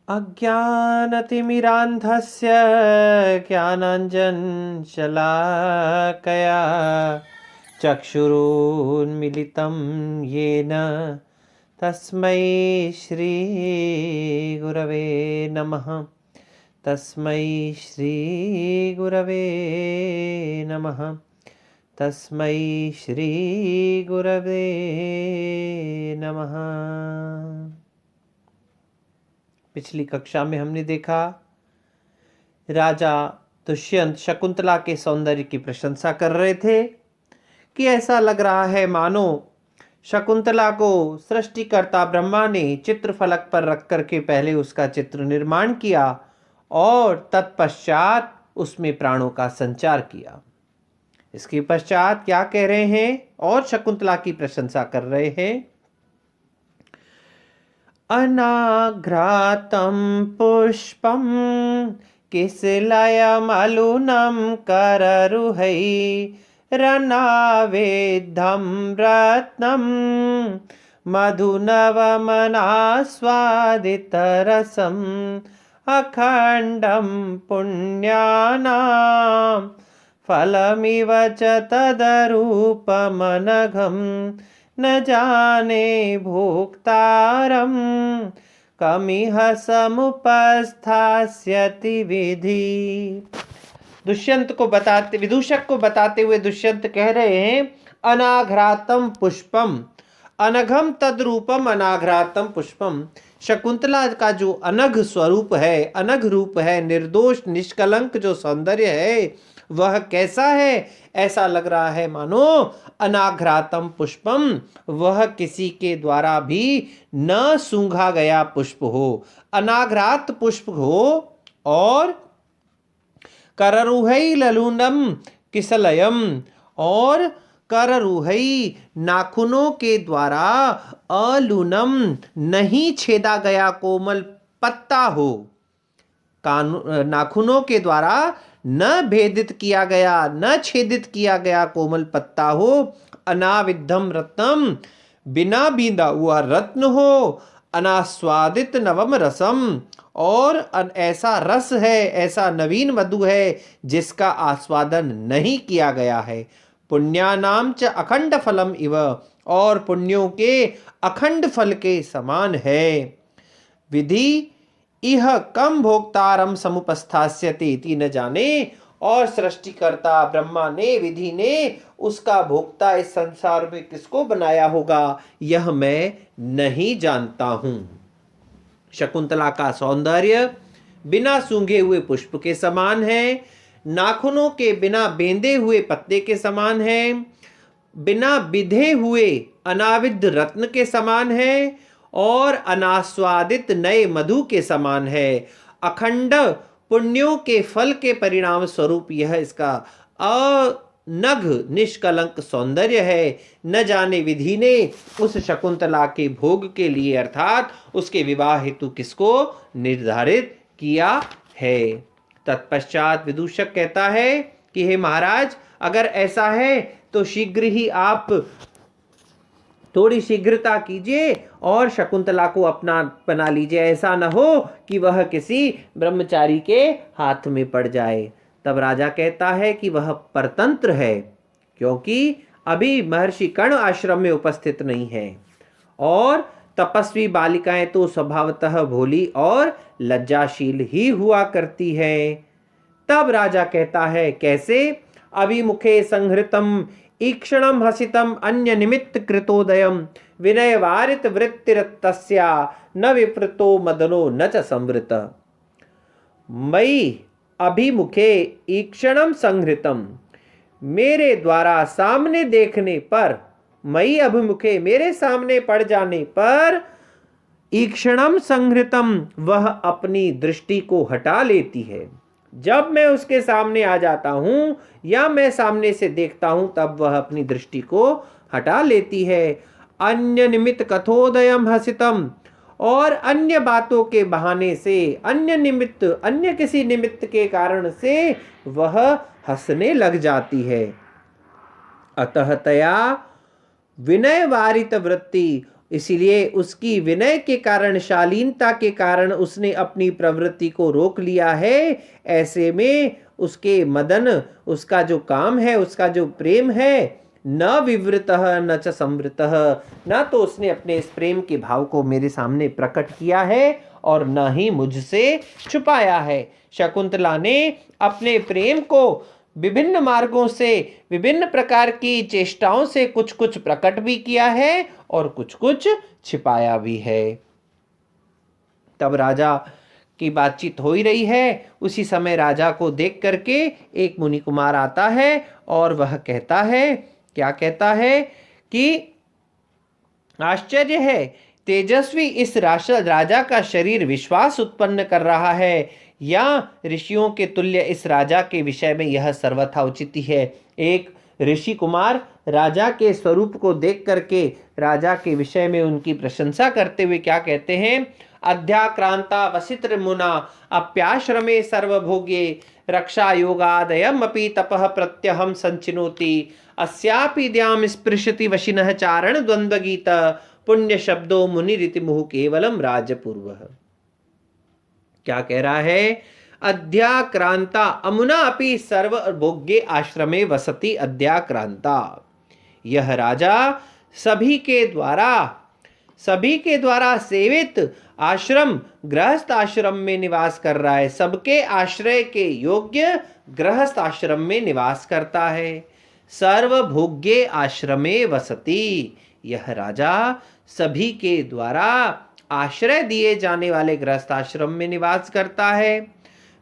अज्ञानतिमिरान्धस्य ज्ञानाञ्जनशलाकया चक्षुरुन्मिलितं येन तस्मै श्रीगुरवे नमः। तस्मै श्रीगुरवे नमः। तस्मै श्रीगुरवे नमः। पिछली कक्षा में हमने देखा राजा दुष्यंत शकुंतला के सौंदर्य की प्रशंसा कर रहे थे कि ऐसा लग रहा है मानो शकुंतला को सृष्टिकर्ता ब्रह्मा ने चित्रफलक पर रख करके पहले उसका चित्र निर्माण किया और तत्पश्चात उसमें प्राणों का संचार किया। इसके पश्चात क्या कह रहे हैं और शकुंतला की प्रशंसा कर रहे हैं। अनाघ्रातं पुष्पं किसलयमलुनं कररुहैरनावेद्धं रत्नं मधुनवमनास्वादितरसम् अखण्डं पुण्यानां फलमिव च तदरूपमनघं न जाने भोक्तारं कमिह समुपस्थास्यति विधि। विदूषक को बताते हुए दुष्यंत कह रहे हैं अनाघ्रातम पुष्पम अनघम तद्रूपम अनाघ्रातम पुष्पम। शकुंतला का जो अनघ स्वरूप है, अनघ रूप है, निर्दोष निष्कलंक जो सौंदर्य है वह कैसा है? ऐसा लग रहा है मानो अनाघ्रातम पुष्पम, वह किसी के द्वारा भी न सूंघा गया पुष्प हो, अनाघ्रात पुष्प हो। और कररुहै ललूनम किसलयम, और कररुहै नाखूनों के द्वारा अलूनम नहीं छेदा गया कोमल पत्ता हो, नाखूनों के द्वारा न भेदित किया गया, न छेदित किया गया कोमल पत्ता हो। अनाविद्धम रत्नम, बिना बींदा हुआ रत्न हो। अनास्वादित नवम रसम, और ऐसा रस है, ऐसा नवीन मधु है जिसका आस्वादन नहीं किया गया है। पुण्यानाम च अखंड फलम इव, और पुण्यों के अखंड फल के समान है। विधि इह कम भोक्तारम समुपस्थास्यति इति न जाने, और सृष्टिकर्ता ब्रह्मा ने, विधि ने उसका भोक्ता इस संसार में किसको बनाया होगा यह मैं नहीं जानता हूं। शकुंतला का सौंदर्य बिना सूंघे हुए पुष्प के समान है, नाखूनों के बिना बेंदे हुए पत्ते के समान है, बिना बिधे हुए अनाविद्ध रत्न के समान है, और अनास्वादित नए मधु के समान है। अखंड पुण्यों के फल के परिणाम स्वरूप यह इसका अनघ निष्कलंक सौंदर्य है। न जाने विधि ने उस शकुंतला के भोग के लिए अर्थात उसके विवाह हेतु किसको निर्धारित किया है। तत्पश्चात विदूषक कहता है कि हे महाराज, अगर ऐसा है तो शीघ्र ही आप थोड़ी शीघ्रता कीजिए और शकुंतला को अपना बना लीजिए, ऐसा न हो कि वह किसी ब्रह्मचारी के हाथ में पड़ जाए। तब राजा कहता है कि वह परतंत्र है, क्योंकि अभी महर्षि कर्ण आश्रम में उपस्थित नहीं है, और तपस्वी बालिकाएं तो स्वभावतः भोली और लज्जाशील ही हुआ करती है। तब राजा कहता है कैसे? अभिमुखे संहृतम ईक्षणम हसितम अन्य निमित्त कृतोदयम विनय वारित वृत्तिरतस्या न विप्रतो मदनो न च संवृत। मई अभिमुखे ईक्षणम संहृतम, मेरे द्वारा सामने देखने पर, मई अभिमुखे मेरे सामने पड़ जाने पर, ईक्षणम संहृतम वह अपनी दृष्टि को हटा लेती है। जब मैं उसके सामने आ जाता हूं या मैं सामने से देखता हूं तब वह अपनी दृष्टि को हटा लेती है। अन्य निमित्त कथोदयम हसितम, और अन्य बातों के बहाने से, अन्य निमित्त, अन्य किसी निमित्त के कारण से वह हंसने लग जाती है। अतः तया विनय वारित वृत्ति, इसीलिए उसकी विनय के कारण, शालीनता के कारण उसने अपनी प्रवृत्ति को रोक लिया है। ऐसे में उसके मदन, उसका जो काम है, उसका जो प्रेम है, न विवृतः न च संवृतः, न तो उसने अपने इस प्रेम के भाव को मेरे सामने प्रकट किया है और न ही मुझसे छुपाया है। शकुंतला ने अपने प्रेम को विभिन्न मार्गों से, विभिन्न प्रकार की चेष्टाओं से कुछ कुछ प्रकट भी किया है और कुछ कुछ छिपाया भी है। तब राजा की बातचीत हो ही रही है। उसी समय राजा को देख करके एक मुनि कुमार आता है और वह कहता है, क्या कहता है कि आश्चर्य है, तेजस्वी इस राजा का शरीर विश्वास उत्पन्न कर रहा है, या ऋषियों के तुल्य इस राजा के विषय में यह सर्वथा उचित ही है। एक ऋषि कुमार राजा के स्वरूप को देख करके राजा के विषय में उनकी प्रशंसा करते हुए क्या कहते हैं, अध्याक्रांता वसित्र मुना अप्याश्रमे सर्वभोगे रक्षा योगादयम अपि तपः प्रत्यहम संचिनोति अस्यापि द्याम स्पृशति वशिनः चारण द्वंद्व गीत पुण्य शब्दों मुनिरिति मुहु केवलम राजपूर्व। क्या कह रहा है, अध्याक्रांता अमुना अपि सर्वभोग्ये आश्रमे वसति अध्याक्रांता। यह राजा सभी के द्वारा सेवित आश्रम, गृहस्थ आश्रम में निवास कर रहा है, सबके आश्रय के योग्य गृहस्थ आश्रम में निवास करता है। सर्वभोग्ये आश्रमे वसति, यह राजा सभी के द्वारा आश्रय दिए जाने वाले गृहस्थ आश्रम में निवास करता है।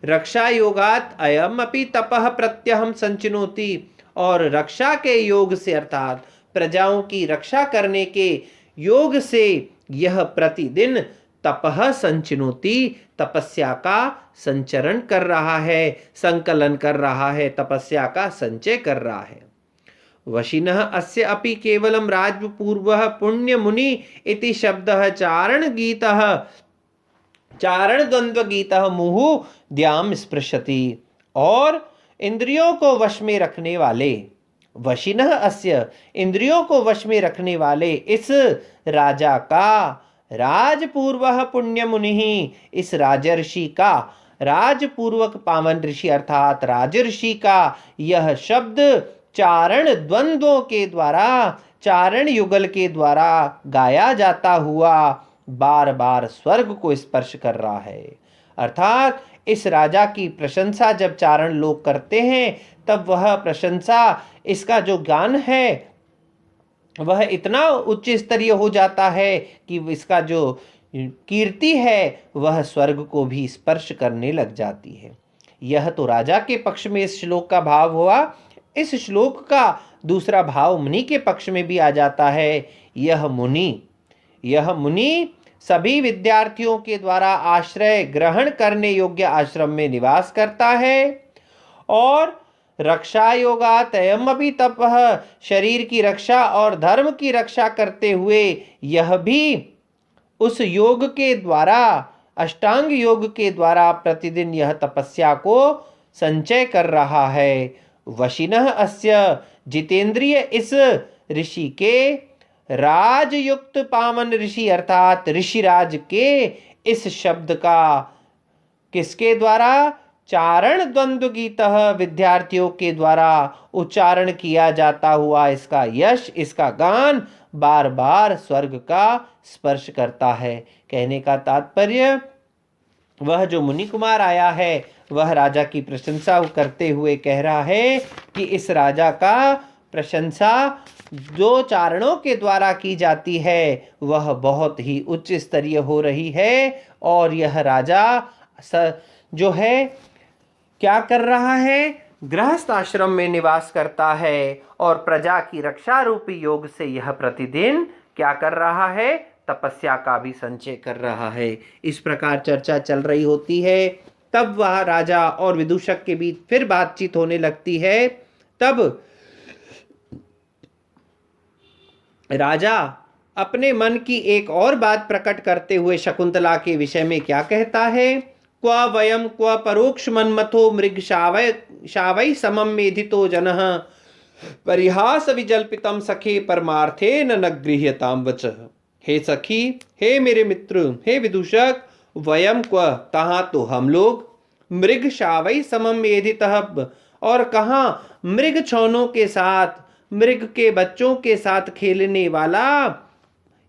रक्षा योगात अयम अपि तपः प्रत्यहम संचिनोति, और रक्षा के योग से अर्थात प्रजाओं की रक्षा करने के योग से यह प्रतिदिन तपः संचिनोति, तपस्या का संचरण कर रहा है, संकलन कर रहा है, तपस्या का संचय कर रहा है। वशिनः अस्य अपि केवलम राजपूर्वः पुण्य मुनि इति शब्दः चारण द्वंद्व गीतः मुहु द्याम स्पृशति। और इंद्रियों को वश में रखने वाले, वशिनः अस्य, इंद्रियों को वश में रखने वाले इस राजा का, राजपूर्वः पुण्य मुनि, इस राजर्षि का, राजपूर्वक पावन ऋषि अर्थात राजर्षि का यह शब्द चारण द्वंद्वों के द्वारा, चारण युगल के द्वारा गाया जाता हुआ बार बार स्वर्ग को स्पर्श कर रहा है। अर्थात इस राजा की प्रशंसा जब चारण लोग करते हैं तब वह प्रशंसा, इसका जो गान है वह इतना उच्च स्तरीय हो जाता है कि इसका जो कीर्ति है वह स्वर्ग को भी स्पर्श करने लग जाती है। यह तो राजा के पक्ष में इस श्लोक का भाव हुआ। इस श्लोक का दूसरा भाव मुनि के पक्ष में भी आ जाता है। यह मुनि सभी विद्यार्थियों के द्वारा आश्रय ग्रहण करने योग्य आश्रम में निवास करता है और रक्षा योगात अयम अपि तपः, शरीर की रक्षा और धर्म की रक्षा करते हुए यह भी उस योग के द्वारा, अष्टांग योग के द्वारा प्रतिदिन यह तपस्या को संचय कर रहा है। वशिनः अस्य, जितेंद्रिय इस ऋषि के, राजयुक्त पावन ऋषि अर्थात ऋषिराज के इस शब्द का किसके द्वारा, चारण द्वंद्व गीतः, विद्यार्थियों के द्वारा उच्चारण किया जाता हुआ इसका यश, इसका गान बार बार स्वर्ग का स्पर्श करता है। कहने का तात्पर्य, वह जो मुनि कुमार आया है वह राजा की प्रशंसा करते हुए कह रहा है कि इस राजा का प्रशंसा जो चारणों के द्वारा की जाती है वह बहुत ही उच्च स्तरीय हो रही है। और यह राजा जो है क्या कर रहा है, गृहस्थ आश्रम में निवास करता है और प्रजा की रक्षा रूपी योग से यह प्रतिदिन क्या कर रहा है, तपस्या का भी संचय कर रहा है। इस प्रकार चर्चा चल रही होती है। तब वह राजा और विदूषक के बीच फिर बातचीत होने लगती है। तब राजा अपने मन की एक और बात प्रकट करते हुए शकुंतला के विषय में क्या कहता है, क्व वयम क्व परोक्ष मन्मथो मृग शावै समम मेधितो जनः परिहास विजल्पितम सखे परमार्थे न गृह्यताम वचः। हे सखी, हे मेरे मित्र, हे विदूषक, वयम क्व, कहाँ तो हम लोग, मृग शावई समम वेदितः, और कहाँ मृग छौनों के साथ, मृग के बच्चों के साथ खेलने वाला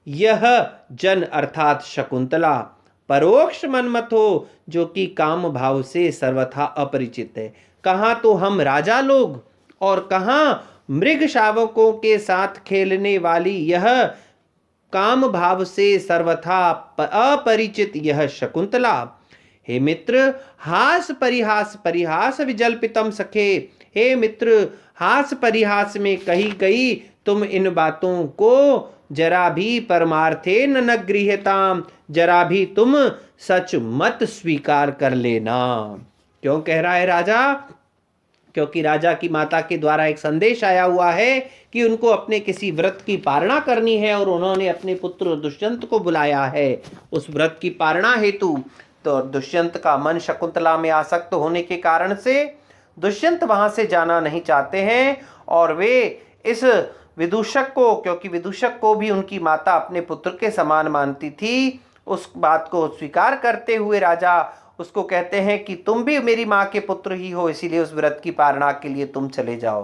यह जन अर्थात शकुंतला परोक्ष मनमत हो, जो कि काम भाव से सर्वथा अपरिचित है। कहाँ तो हम राजा लोग और कहाँ मृग शावकों के साथ खेलने वाली यह काम भाव से सर्वथा अपरिचित यह शकुंतला। हे मित्र, हास परिहास परिहास विजल्पितम सखे, हे मित्र, हास परिहास में कही गई तुम इन बातों को जरा भी परमार्थे न गृह्यताम, जरा भी तुम सच मत स्वीकार कर लेना। क्यों कह रहा है राजा? क्योंकि राजा की माता के द्वारा एक संदेश आया हुआ है कि उनको अपने किसी व्रत की पारणा करनी है और उन्होंने अपने पुत्र दुष्यंत को बुलाया है उस व्रत की पारणा हेतु। तो दुष्यंत का मन शकुंतला में आसक्त होने के कारण से दुष्यंत वहां से जाना नहीं चाहते हैं और वे इस विदूषक को, क्योंकि विदूषक को भी उनकी माता अपने पुत्र के समान मानती थी, उस बात को स्वीकार करते हुए राजा उसको कहते हैं कि तुम भी मेरी माँ के पुत्र ही हो, इसीलिए उस व्रत की पारणा के लिए तुम चले जाओ।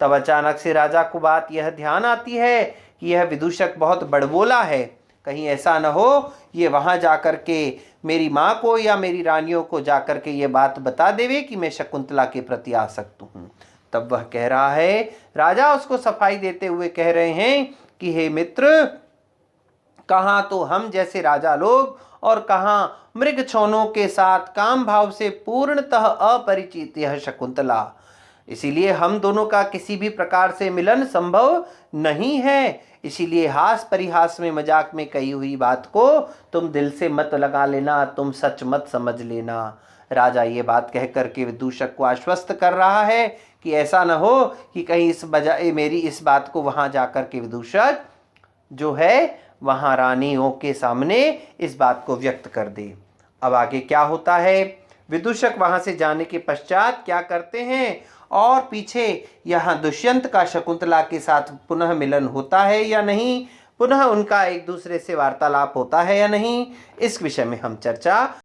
तब अचानक से राजा को बात यह ध्यान आती है कि यह विदूषक बहुत बड़बोला है, कहीं ऐसा न हो ये वहाँ जाकर के मेरी माँ को या मेरी रानियों को जाकर के ये बात बता देवे कि मैं शकुंतला के प्रति आसक्त हूँ। तब वह कह रहा है, राजा उसको सफाई देते हुए कह रहे हैं कि हे मित्र, कहाँ तो हम जैसे राजा लोग और कहाँ मृग छौनों के साथ काम भाव से पूर्णतः अपरिचित यह शकुंतला, इसीलिए हम दोनों का किसी भी प्रकार से मिलन संभव नहीं है। इसीलिए हास परिहास में मजाक में कही हुई बात को तुम दिल से मत लगा लेना, तुम सच मत समझ लेना। राजा ये बात कह करके विदूषक को आश्वस्त कर रहा है कि ऐसा न हो कि कहीं इस बजाय मेरी इस बात को वहां जाकर के विदूषक जो है वहां रानियों के सामने इस बात को व्यक्त कर दे। अब आगे क्या होता है, विदूषक वहां से जाने के पश्चात क्या करते हैं और पीछे यहाँ दुष्यंत का शकुंतला के साथ पुनः मिलन होता है या नहीं, पुनः उनका एक दूसरे से वार्तालाप होता है या नहीं, इस विषय में हम चर्चा